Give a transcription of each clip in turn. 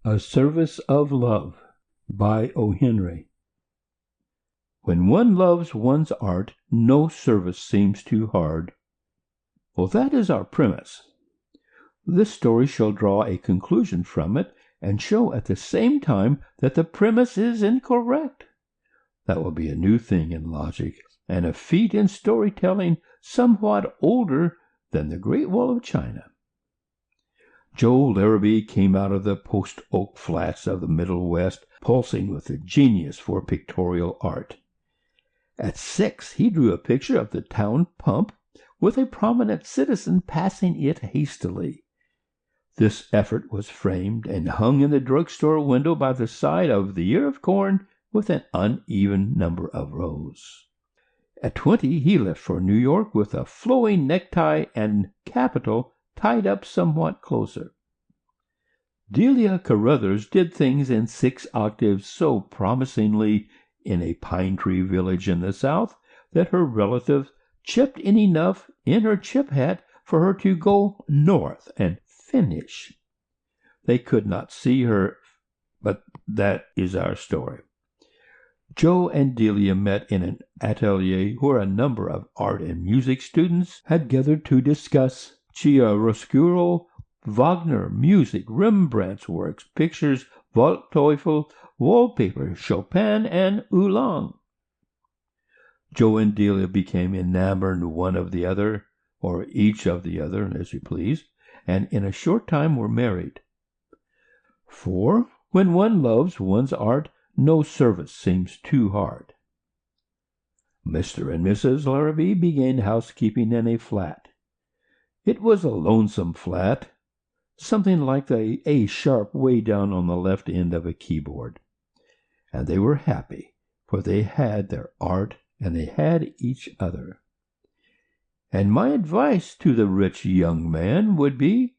A Service of Love by O. Henry. When one loves one's art, no service seems too hard. Well, that is our premise. This story shall draw a conclusion from it and show at the same time that the premise is incorrect. That will be a new thing in logic and a feat in storytelling somewhat older than the Great Wall of China. Joe Larrabee came out of the post oak flats of the Middle West pulsing with a genius for pictorial art. At 6 he drew a picture of the town pump with a prominent citizen passing it hastily. This effort was framed and hung in the drugstore window by the side of the ear of corn with an uneven number of rows. At 20 he left for New York with a flowing necktie and capital tied up somewhat closer. Delia Carruthers did things in 6 octaves so promisingly in a pine tree village in the South that her relatives chipped in enough in her chip hat for her to go north and finish. They could not see her, but that is our story. Joe and Delia met in an atelier where a number of art and music students had gathered to discuss chiaroscuro, Wagner, music, Rembrandt's works, pictures, Waldteufel, wallpaper, Chopin, and Oolong. Joe and Delia became enamored one of the other, or each of the other, as you please, and in a short time were married. For when one loves one's art, no service seems too hard. Mr. and Mrs. Larrabee began housekeeping in a flat. It was a lonesome flat, something like the A sharp way down on the left end of a keyboard. And they were happy, for they had their art and they had each other. And my advice to the rich young man would be,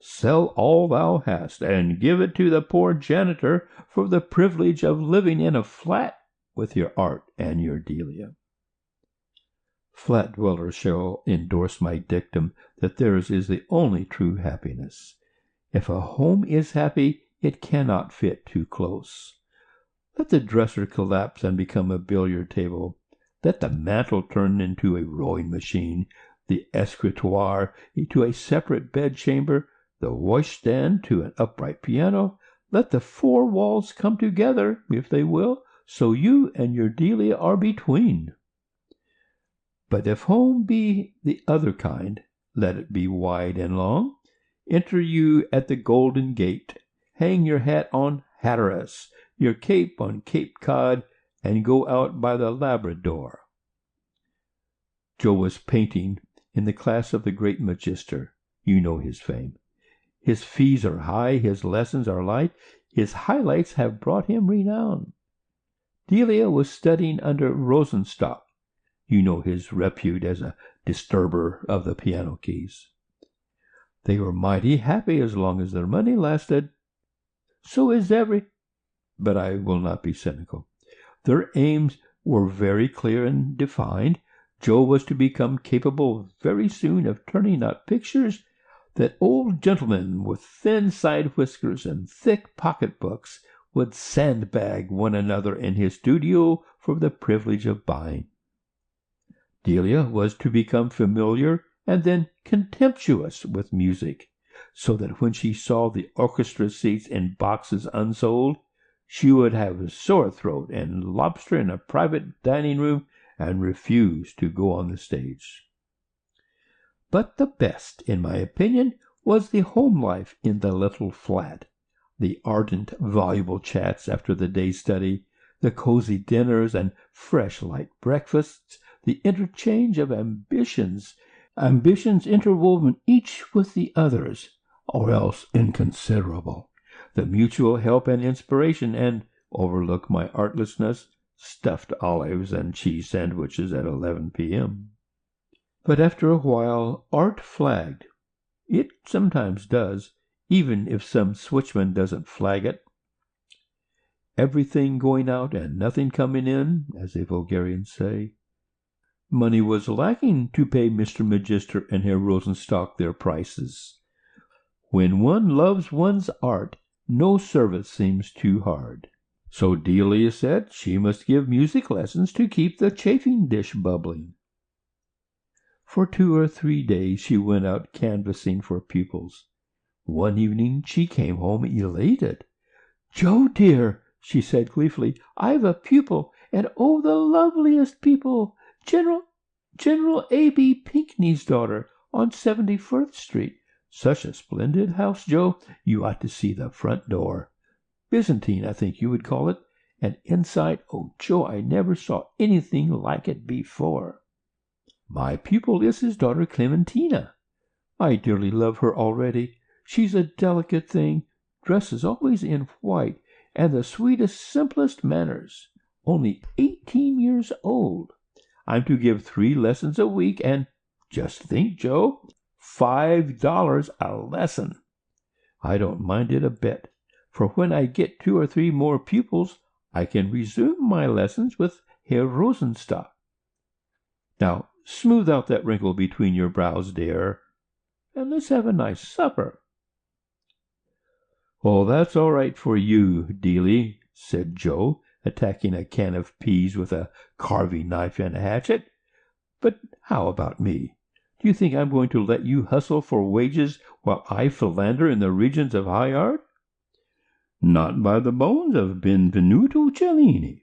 sell all thou hast and give it to the poor janitor for the privilege of living in a flat with your art and your Delia. Flat dwellers shall endorse my dictum that theirs is the only true happiness. If a home is happy, it cannot fit too close. Let the dresser collapse and become a billiard table. Let the mantel turn into a rowing machine, the escritoire to a separate bedchamber, the washstand to an upright piano. Let the 4 walls come together, if they will, so you and your Delia are between. But if home be the other kind, let it be wide and long. Enter you at the Golden Gate, hang your hat on Hatteras, your cape on Cape Cod, and go out by the Labrador. Joe was painting in the class of the great Magister. You know his fame. His fees are high, his lessons are light, his highlights have brought him renown. Delia was studying under Rosenstock. You know his repute as a disturber of the piano keys. They were mighty happy as long as their money lasted. So is but I will not be cynical. Their aims were very clear and defined. Joe was to become capable very soon of turning out pictures that old gentlemen with thin side whiskers and thick pocketbooks would sandbag one another in his studio for the privilege of buying. Delia was to become familiar and then contemptuous with music, so that when she saw the orchestra seats in boxes unsold, she would have a sore throat and lobster in a private dining room and refuse to go on the stage. But the best, in my opinion, was the home life in the little flat, the ardent, voluble chats after the day's study, the cozy dinners and fresh light breakfasts, the interchange of ambitions interwoven each with the others, or else inconsiderable, the mutual help and inspiration, and, overlook my artlessness, stuffed olives and cheese sandwiches at 11 p.m. But after a while art flagged. It sometimes does, even if some switchman doesn't flag it. Everything going out and nothing coming in, as the vulgarians say. Money was lacking to pay Mr. Magister and Herr Rosenstock their prices. When one loves one's art, no service seems too hard. So Delia said she must give music lessons to keep the chafing dish bubbling. For 2 or 3 days she went out canvassing for pupils. One evening she came home elated. "Joe, dear," she said gleefully, "I've a pupil, and oh, the loveliest people! General A.B. Pinckney's daughter, on 74th Street. Such a splendid house, Joe. You ought to see the front door. Byzantine, I think you would call it. And inside, oh, Joe, I never saw anything like it before. My pupil is his daughter Clementina. I dearly love her already. She's a delicate thing, dresses always in white, and the sweetest, simplest manners. Only 18 years old. I'm to give 3 lessons a week, and just think, Joe, $5 a lesson. I don't mind it a bit, for when I get 2 or 3 more pupils, I can resume my lessons with Herr Rosenstock. Now, smooth out that wrinkle between your brows, dear, and let's have a nice supper." "Oh, that's all right for you, Delie," said Joe, attacking a can of peas with a carving knife and a hatchet. "But how about me? Do you think I'm going to let you hustle for wages while I philander in the regions of high art? Not by the bones of Benvenuto Cellini.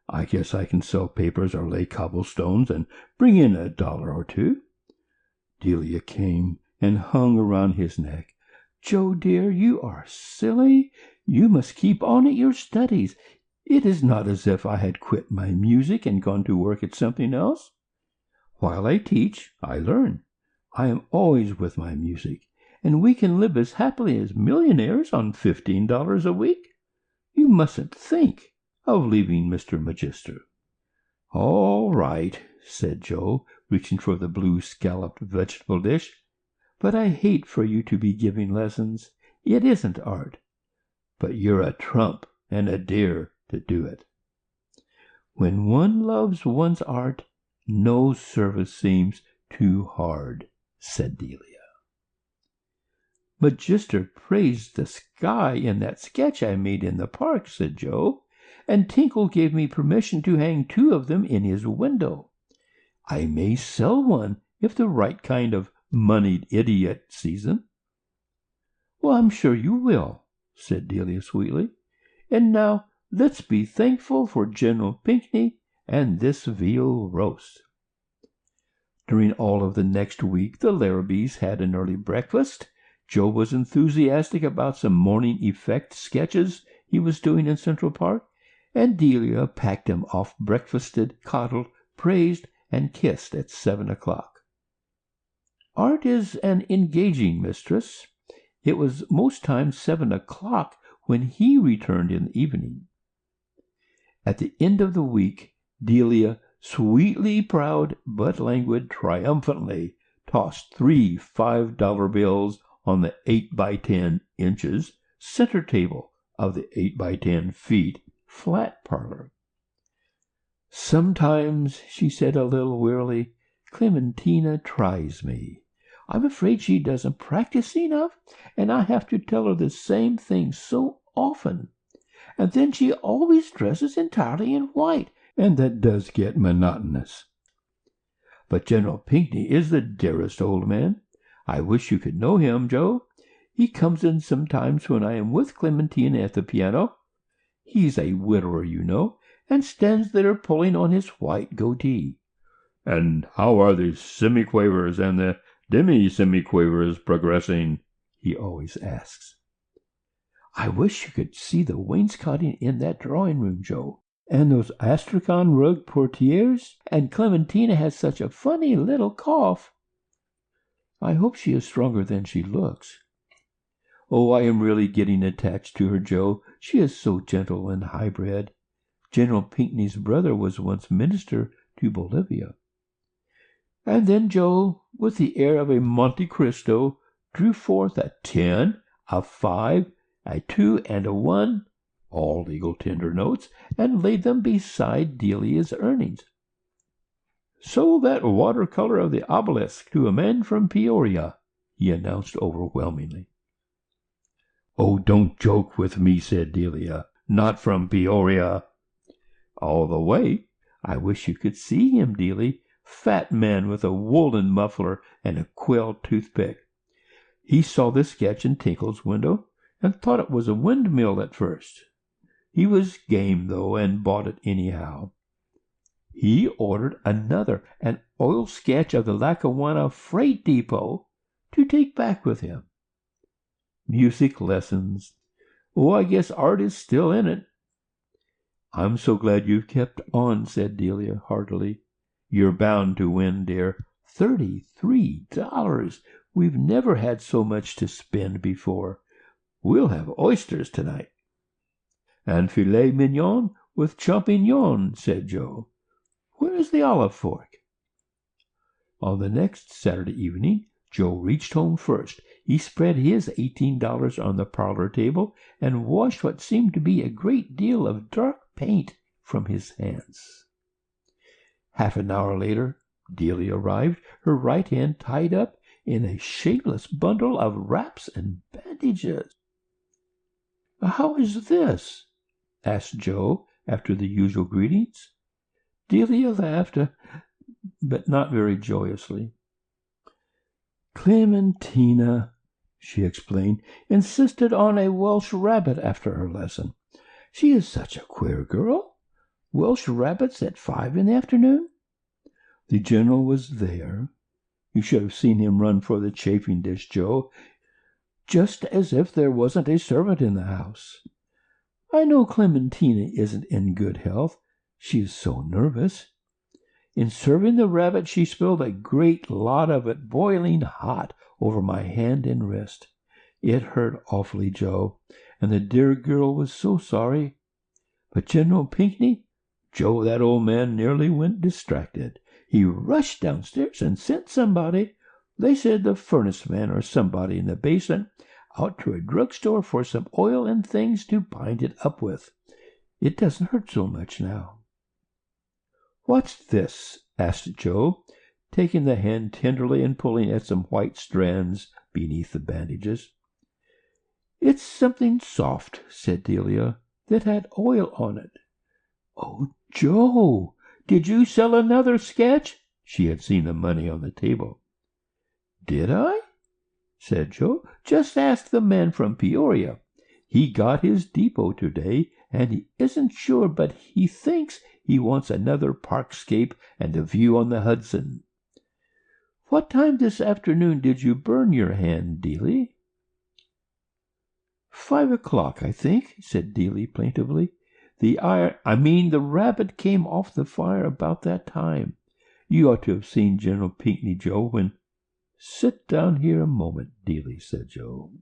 I guess I can sell papers or lay cobblestones and bring in $1 or 2. Delia came and hung around his neck. "Joe, dear, you are silly. You must keep on at your studies. It is not as if I had quit my music and gone to work at something else. While I teach, I learn. I am always with my music, and we can live as happily as millionaires on $15 a week. You mustn't think of leaving Mr. Magister." "All right," said Joe, reaching for the blue scalloped vegetable dish. "But I hate for you to be giving lessons. It isn't art. But you're a trump and a dear to do it. When one loves one's art, no service seems too hard," said Delia. "Magister praised the sky in that sketch I made in the park," said Joe, "and Tinkle gave me permission to hang 2 of them in his window. I may sell one if the right kind of moneyed idiot sees them." "Well, I'm sure you will," said Delia sweetly. "And now let's be thankful for General Pinckney and this veal roast." During all of the next week the Larrabees had an early breakfast. Joe was enthusiastic about some morning effect sketches he was doing in Central Park, and Delia packed him off breakfasted, coddled, praised, and kissed at 7 o'clock. Art is an engaging mistress. It was most times 7 o'clock when he returned in the evening. At the end of the week, Delia, sweetly proud but languid, triumphantly tossed 3 $5 bills on the 8 by 10 inches center table of the 8 by 10 feet flat parlor. "Sometimes," she said a little wearily, "Clementina tries me. I'm afraid she doesn't practice enough, and I have to tell her the same thing so often. And then she always dresses entirely in white, and that does get monotonous. But General Pinckney is the dearest old man. I wish you could know him, Joe. He comes in sometimes when I am with Clementina at the piano. He's a widower, you know, and stands there pulling on his white goatee." "And how are the semiquavers and the demi-semiquavers progressing?" he always asks. "I wish you could see the wainscoting in that drawing room, Joe, and those astrakhan rug portieres, and Clementina has such a funny little cough. I hope she is stronger than she looks. Oh, I am really getting attached to her, Joe. She is so gentle and high-bred. General Pinckney's brother was once minister to Bolivia." And then Joe, with the air of a Monte Cristo, drew forth a 10, a 5, a 2, and a 1, all legal tender notes, and laid them beside Delia's earnings. "Sold that watercolor of the obelisk to a man from Peoria," he announced overwhelmingly. "Oh, don't joke with me," said Delia. "Not from Peoria." "All the way. I wish you could see him, Delie. Fat man with a woolen muffler and a quill toothpick. He saw the sketch in Tinkle's window, and thought it was a windmill at first. He was game, though, and bought it anyhow. He ordered another, an oil sketch of the Lackawanna freight depot, to take back with him. Music lessons. Oh, I guess art is still in it." "I'm so glad you've kept on," said Delia heartily. "You're bound to win, dear. $33! We've never had so much to spend before. We'll have oysters tonight." "And filet mignon with champignons," said Joe. "Where is the olive fork?" On the next Saturday evening, Joe reached home first. He spread his $18 on the parlor table and washed what seemed to be a great deal of dark paint from his hands. Half an hour later, Delia arrived, her right hand tied up in a shapeless bundle of wraps and bandages. "How is this?" asked Joe, after the usual greetings. Delia laughed, but not very joyously. "Clementina," she explained, "insisted on a Welsh rabbit after her lesson. She is such a queer girl. Welsh rabbits at 5 in the afternoon." The General was there. You should have seen him run for the chafing dish, Joe, just as if there wasn't a servant in the house. "I know Clementina isn't in good health. She is so nervous. In serving the rabbit, she spilled a great lot of it boiling hot over my hand and wrist. It hurt awfully, Joe, and the dear girl was so sorry. But General Pinckney, Joe, that old man nearly went distracted. He rushed downstairs and sent somebody, they said the furnace man or somebody in the basement, out to a drugstore for some oil and things to bind it up with. It doesn't hurt so much now." "What's this?" asked Joe, taking the hand tenderly and pulling at some white strands beneath the bandages. "It's something soft," said Delia, "that had oil on it." "Oh, Joe, did you sell another sketch?" She had seen the money on the table. "Did I?" said Joe. "Just ask the man from Peoria. He got his depot today, and he isn't sure, but he thinks he wants another parkscape and a view on the Hudson. What time this afternoon did you burn your hand, Delie?" 5 o'clock, I think," said Delie plaintively. The rabbit came off the fire about that time. You ought to have seen General Pinckney, Joe, when—" "Sit down here a moment, Delie," said Joe.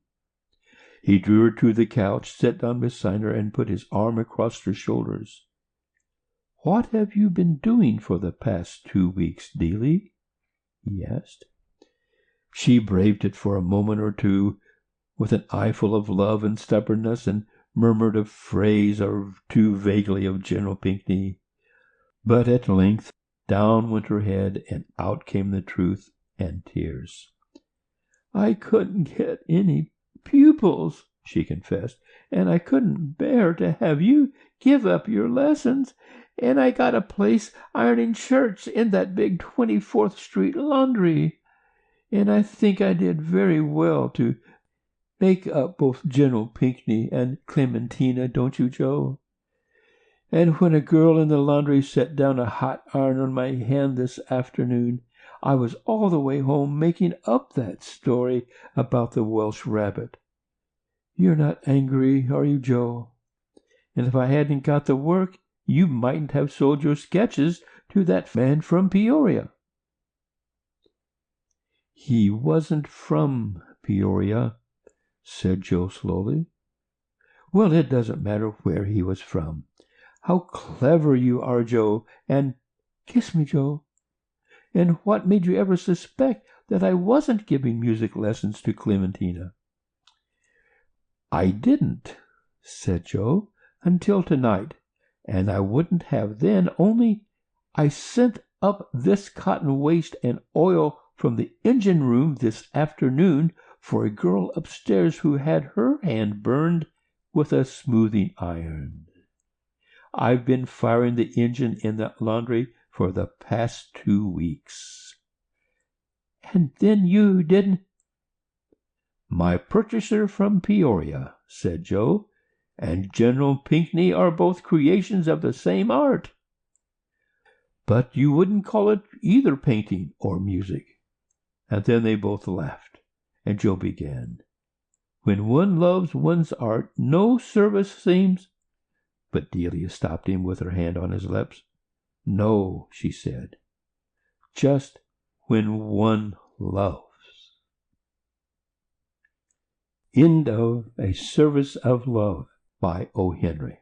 He drew her to the couch, sat down beside her, and put his arm across her shoulders. "What have you been doing for the past 2 weeks, Delie?" he asked. She braved it for a moment or two, with an eye full of love and stubbornness, and murmured a phrase or two vaguely of General Pinckney. But at length down went her head, and out came the truth and tears. "I couldn't get any pupils," she confessed, "and I couldn't bear to have you give up your lessons, and I got a place ironing shirts in that big 24th Street laundry, and I think I did very well to make up both General Pinckney and Clementina, don't you, Joe? And when a girl in the laundry set down a hot iron on my hand this afternoon, I was all the way home making up that story about the Welsh rabbit. You're not angry, are you, Joe? And if I hadn't got the work, you mightn't have sold your sketches to that man from Peoria." "He wasn't from Peoria," said Joe slowly. "Well, it doesn't matter where he was from. How clever you are, Joe, and kiss me, Joe. And what made you ever suspect that I wasn't giving music lessons to Clementina?" "I didn't," said Joe, "until tonight, and I wouldn't have then, only I sent up this cotton waste and oil from the engine room this afternoon for a girl upstairs who had her hand burned with a smoothing iron. I've been firing the engine in that laundry for the past 2 weeks." "And then you didn't—" "My purchaser from Peoria," said Joe, "and General Pinckney are both creations of the same art." "But you wouldn't call it either painting or music." And then they both laughed, and Joe began, "When one loves one's art, no service seems—" But Delia stopped him with her hand on his lips. "No," she said, "just when one loves." End of A Service of Love by O. Henry.